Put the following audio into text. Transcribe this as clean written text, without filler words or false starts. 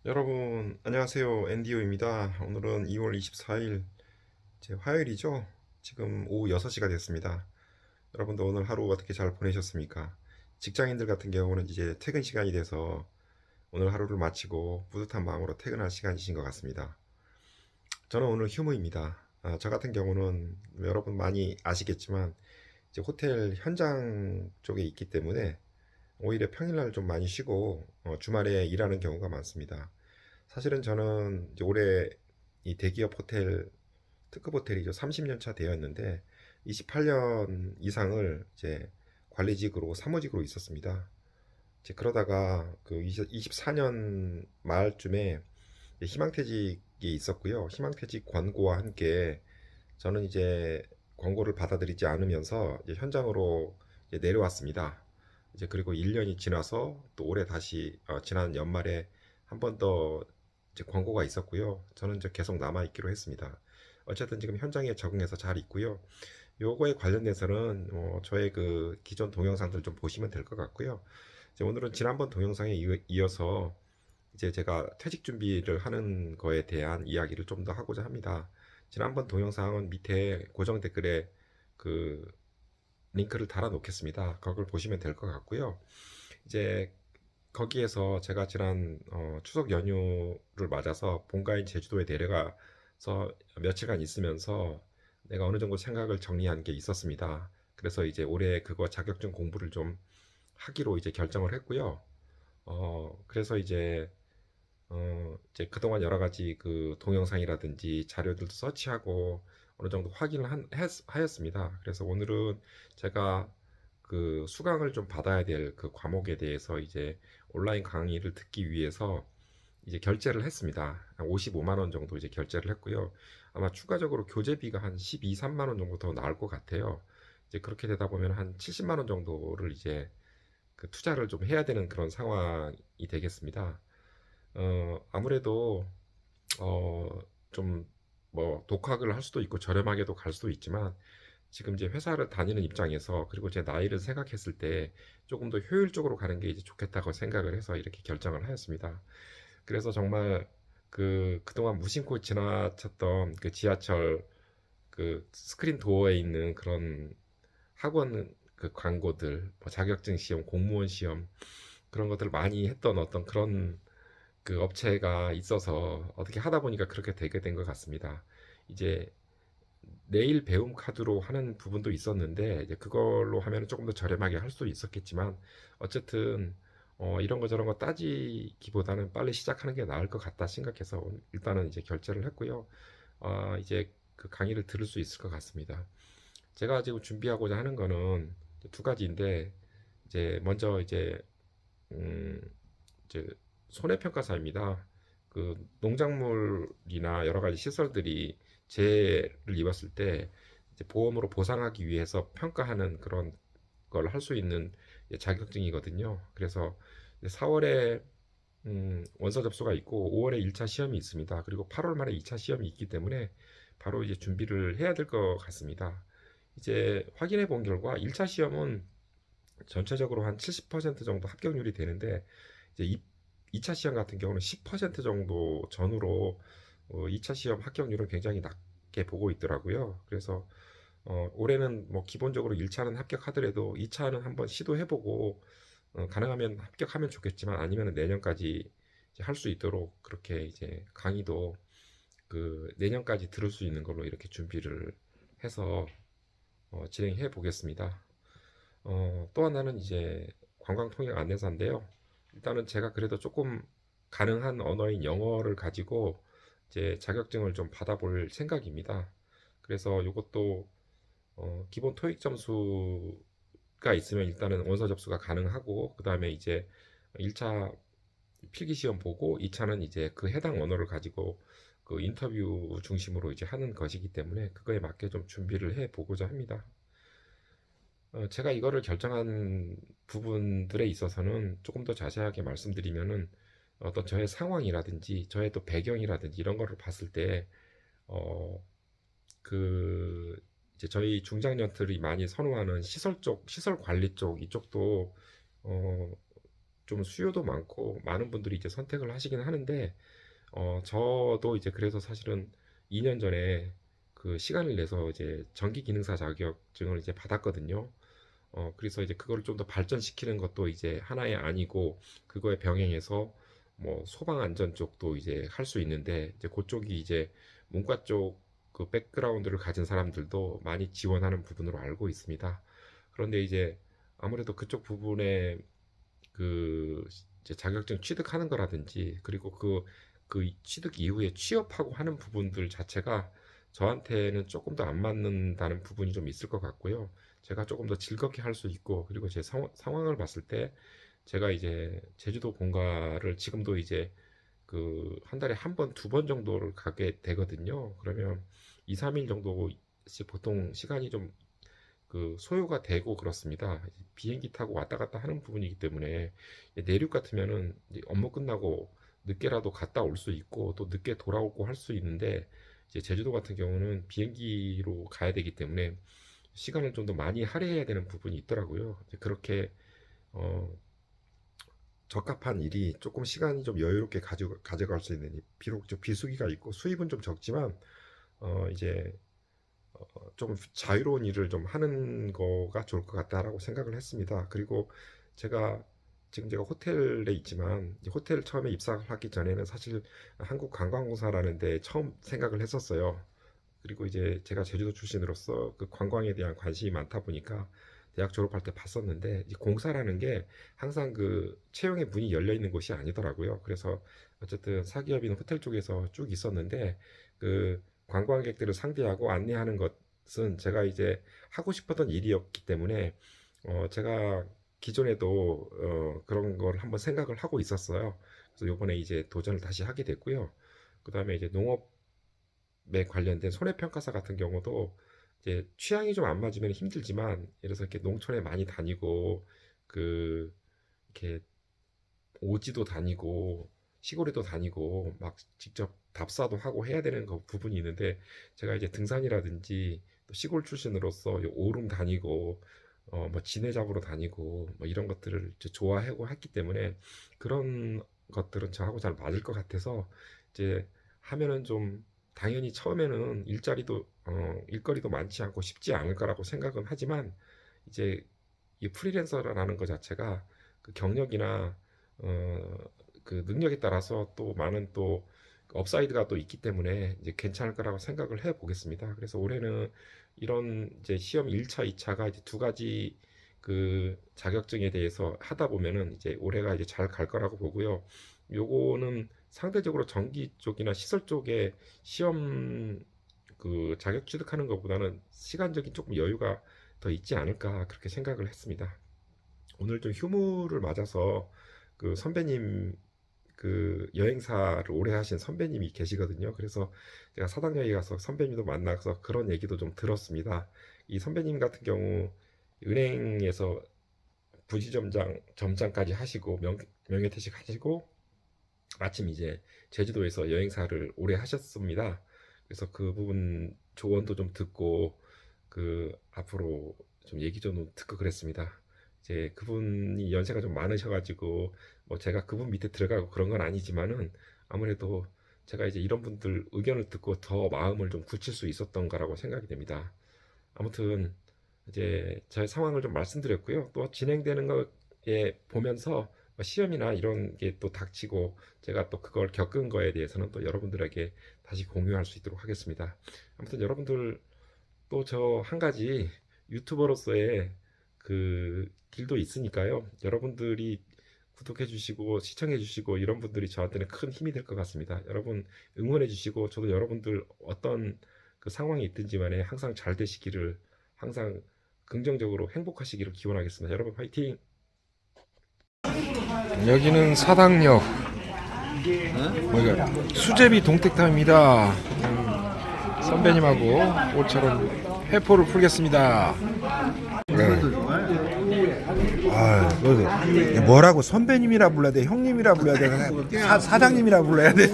여러분 안녕하세요. 앤디오입니다. 오늘은 2월 24일 화요일이죠. 지금 오후 6시가 됐습니다. 여러분도 오늘 하루 어떻게 잘 보내셨습니까? 직장인들 같은 경우는 이제 퇴근 시간이 돼서 오늘 하루를 마치고 뿌듯한 마음으로 퇴근할 시간이신 것 같습니다. 저는 오늘 휴무입니다. 저 같은 경우는 여러분 많이 아시겠지만 이제 호텔 현장 쪽에 있기 때문에 오히려 평일날 좀 많이 쉬고 주말에 일하는 경우가 많습니다. 사실은 저는 이제 올해 이 대기업 호텔, 특급 호텔이죠. 30년 차 되었는데 28년 이상을 이제 관리직으로 사무직으로 있었습니다. 이제 그러다가 그 24년 말쯤에 희망퇴직이 있었고요. 희망퇴직 권고와 함께 저는 이제 권고를 받아들이지 않으면서 이제 현장으로 이제 내려왔습니다. 이제 그리고 1년이 지나서 또 올해 다시 지난 연말에 한 번 더 이제 권고가 있었고요. 저는 이제 계속 남아 있기로 했습니다. 어쨌든 지금 현장에 적응해서 잘 있고요. 요거에 관련돼서는 저의 그 기존 동영상들 좀 보시면 될 것 같고요. 이제 오늘은 지난번 동영상에 이어서 이제 제가 퇴직 준비를 하는 거에 대한 이야기를 좀 더 하고자 합니다. 지난번 동영상은 밑에 고정 댓글에 그 링크를 달아 놓겠습니다. 그걸 보시면 될 것 같고요. 이제 거기에서 제가 지난 추석 연휴를 맞아서 본가인 제주도에 내려가서 며칠간 있으면서 내가 어느 정도 생각을 정리한 게 있었습니다. 그래서 이제 올해 그거 자격증 공부를 좀 하기로 이제 결정을 했고요. 그래서 이제 그동안 여러 가지 그 동영상이라든지 자료들도 서치하고 어느 정도 확인을 하였습니다. 그래서 오늘은 제가 그 수강을 좀 받아야 될 그 과목에 대해서 이제 온라인 강의를 듣기 위해서 이제 결제를 했습니다. 한 55만 원 정도 이제 결제를 했고요. 아마 추가적으로 교재비가 한 12, 3만 원 정도 더 나올 것 같아요. 이제 그렇게 되다 보면 한 70만 원 정도를 이제 그 투자를 좀 해야 되는 그런 상황이 되겠습니다. 아무래도 좀 뭐 독학을 할 수도 있고 저렴하게도 갈 수도 있지만 지금 이제 회사를 다니는 입장에서 그리고 제 나이를 생각했을 때 조금 더 효율적으로 가는 게 이제 좋겠다고 생각을 해서 이렇게 결정을 하였습니다. 그래서 정말 그동안 무심코 지나쳤던 그 지하철 그 스크린 도어에 있는 그런 학원 그 광고들, 뭐 자격증 시험, 공무원 시험 그런 것들을 많이 했던 어떤 그런 그 업체가 있어서 어떻게 하다 보니까 그렇게 되게 된 것 같습니다. 이제 내일 배움 카드로 하는 부분도 있었는데 이제 그걸로 하면 조금 더 저렴하게 할 수도 있었겠지만 어쨌든 이런 거 저런 거 따지기보다는 빨리 시작하는 게 나을 것 같다 생각해서 일단은 이제 결제를 했고요. 이제 그 강의를 들을 수 있을 것 같습니다. 제가 지금 준비하고자 하는 거는 두 가지인데 이제 먼저 음, 이제 손해평가사입니다. 그 농작물이나 여러 가지 시설들이 재해를 입었을 때 이제 보험으로 보상하기 위해서 평가하는 그런 걸 할 수 있는 자격증이거든요. 그래서 4월에 원서 접수가 있고 5월에 1차 시험이 있습니다. 그리고 8월 말에 2차 시험이 있기 때문에 바로 이제 준비를 해야 될 것 같습니다. 이제 확인해 본 결과 1차 시험은 전체적으로 한 70% 정도 합격률이 되는데 이제 2차 시험 같은 경우는 10% 정도 전후로 2차 시험 합격률은 굉장히 낮게 보고 있더라고요. 그래서 올해는 뭐 기본적으로 1차는 합격하더라도 2차는 한번 시도해보고 가능하면 합격하면 좋겠지만 아니면 내년까지 할 수 있도록 그렇게 이제 강의도 그 내년까지 들을 수 있는 걸로 이렇게 준비를 해서 진행해 보겠습니다. 또 하나는 이제 관광통역 안내사인데요. 일단은 제가 그래도 조금 가능한 언어인 영어를 가지고 이제 자격증을 좀 받아볼 생각입니다. 그래서 이것도 기본 토익 점수가 있으면 일단은 원서 접수가 가능하고 그 다음에 이제 1차 필기 시험 보고 2차는 이제 그 해당 언어를 가지고 그 인터뷰 중심으로 이제 하는 것이기 때문에 그거에 맞게 좀 준비를 해 보고자 합니다. 제가 이거를 결정한 부분들에 있어서는 조금 더 자세하게 말씀드리면은 어떤 저의 상황이라든지 저의 또 배경이라든지 이런 거를 봤을 때, 어, 그, 이제 저희 중장년들이 많이 선호하는 시설 쪽, 시설 관리 쪽 이쪽도, 어, 좀 수요도 많고 많은 분들이 이제 선택을 하시긴 하는데 저도 이제 그래서 사실은 2년 전에 그 시간을 내서 이제 전기 기능사 자격증을 이제 받았거든요. 그래서 이제 그거를 좀 더 발전시키는 것도 이제 하나의 아니고 그거에 병행해서 뭐 소방 안전 쪽도 이제 할 수 있는데 이제 그쪽이 이제 문과 쪽 그 백그라운드를 가진 사람들도 많이 지원하는 부분으로 알고 있습니다. 그런데 이제 아무래도 그쪽 부분에 그 이제 자격증 취득하는 거라든지 그리고 그 취득 이후에 취업하고 하는 부분들 자체가 저한테는 조금 더 안 맞는다는 부분이 좀 있을 것 같고요. 제가 조금 더 즐겁게 할 수 있고 그리고 제 상황을 봤을 때 제가 이제 제주도 본가를 지금도 이제 그 한 달에 한 번, 두 번 정도를 가게 되거든요. 그러면 2, 3일 정도 보통 시간이 좀 그 소요가 되고 그렇습니다. 비행기 타고 왔다 갔다 하는 부분이기 때문에 내륙 같으면은 이제 업무 끝나고 늦게라도 갔다 올 수 있고 또 늦게 돌아오고 할 수 있는데 이제 제주도 같은 경우는 비행기로 가야 되기 때문에 시간을 좀 더 많이 할애해야 되는 부분이 있더라고요. 이제 그렇게 어, 적합한 일이 조금 시간이 좀 여유롭게 가져갈 수 있는 비록 좀 비수기가 있고 수입은 좀 적지만 이제 좀 자유로운 일을 좀 하는 거가 좋을 것 같다라고 생각을 했습니다. 그리고 제가 지금 제가 호텔에 있지만 호텔 처음에 입사를 하기 전에는 사실 한국관광공사라는 데 처음 생각을 했었어요. 그리고 이제 제가 제주도 출신으로서 그 관광에 대한 관심이 많다 보니까 대학 졸업할 때 봤었는데 이 공사라는 게 항상 그 채용의 문이 열려 있는 곳이 아니더라고요. 그래서 어쨌든 사기업인 호텔 쪽에서 쭉 있었는데 그 관광객들을 상대하고 안내하는 것은 제가 이제 하고 싶었던 일이었기 때문에 제가 기존에도 그런 걸 한번 생각을 하고 있었어요. 그래서 요번에 이제 도전을 다시 하게 됐고요. 그 다음에 이제 농업에 관련된 손해평가사 같은 경우도 이제 취향이 좀 안 맞으면 힘들지만 예를 들어서 이렇게 농촌에 많이 다니고 그 이렇게 오지도 다니고 시골에도 다니고 막 직접 답사도 하고 해야 되는 그 부분이 있는데 제가 이제 등산이라든지 또 시골 출신으로서 오름 다니고 뭐 지네 잡으러 다니고 뭐 이런 것들을 이제 좋아하고 했기 때문에 그런 것들은 저하고 잘 맞을 것 같아서 이제 하면은 좀 당연히 처음에는 일거리도 많지 않고 쉽지 않을 거라고 생각은 하지만 이제 이 프리랜서라는 것 자체가 그 경력이나 어, 그 능력에 따라서 또 많은 또 업사이드가 또 있기 때문에 이제 괜찮을 거라고 생각을 해 보겠습니다. 그래서 올해는 이런 이제 시험 1차, 2차가 이제 두 가지 그 자격증에 대해서 하다 보면은 이제 올해가 이제 잘 갈 거라고 보고요. 요거는 상대적으로 전기 쪽이나 시설 쪽에 시험 그 자격 취득하는 것보다는 시간적인 조금 여유가 더 있지 않을까 그렇게 생각을 했습니다. 오늘 좀 휴무를 맞아서 그 선배님 그 여행사를 오래 하신 선배님이 계시거든요. 그래서 제가 사당역에 가서 선배님도 만나서 그런 얘기도 좀 들었습니다. 이 선배님 같은 경우 은행에서 점장까지 하시고 명예퇴직 하시고 마침 이제 제주도에서 여행사를 오래 하셨습니다. 그래서 그 부분 조언도 좀 듣고 그 앞으로 좀 얘기 좀 듣고 그랬습니다. 이제 그분이 연세가 좀 많으셔가지고 뭐 제가 그분 밑에 들어가고 그런 건 아니지만은 아무래도 제가 이제 이런 분들 의견을 듣고 더 마음을 좀 굳힐 수 있었던 거라고 생각이 됩니다. 아무튼 이제 저의 상황을 좀 말씀드렸고요. 또 진행되는 거에 보면서 뭐 시험이나 이런 게 또 닥치고 제가 또 그걸 겪은 거에 대해서는 또 여러분들에게 다시 공유할 수 있도록 하겠습니다. 아무튼 여러분들 또 저 한 가지 유튜버로서의 그 길도 있으니까요. 여러분들이 구독해 주시고 시청해 주시고 이런 분들이 저한테는 큰 힘이 될 것 같습니다. 여러분 응원해 주시고 저도 여러분들 어떤 그 상황이 있든지 간에 항상 잘 되시기를 항상 긍정적으로 행복하시기를 기원하겠습니다. 여러분 화이팅! 여기는 사당역 수제비 동택탑입니다. 선배님하고 옷처럼 회포를 풀겠습니다. 뭐라고 선배님이라 불러야 돼, 형님이라 불러야 돼, 사장님이라 불러야 돼.